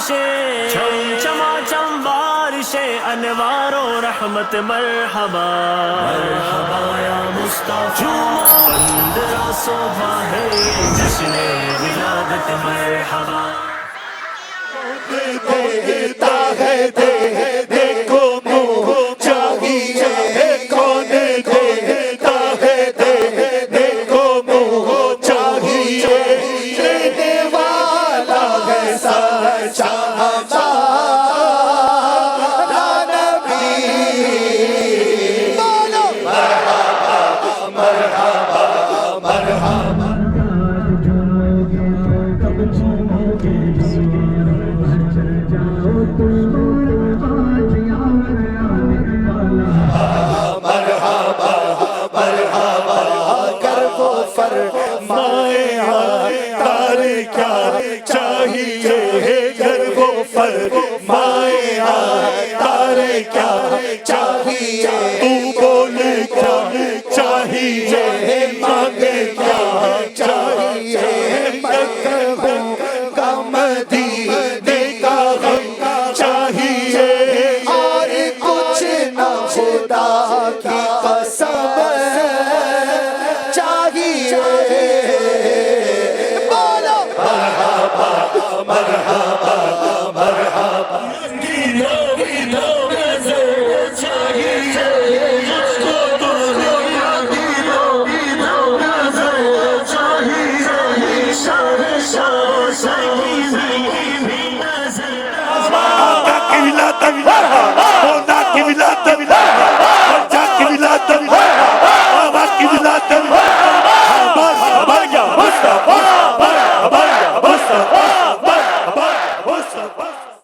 چھم چھما چھم بارش انوار و رحمت مرحبا مرحبا یا مصطفیٰ 15 صبح ہے یہ جشن ولادت مرحبا دیتا ہے دیکھو منہ چاہیے کون دیتا ہے دیکھو منہ چاہیے دینے والا ہے سچا ہمارا نبی بولو مرحبا مرحبا مرحبا فرمائے کیا چاہیے گھر وہ فرمائے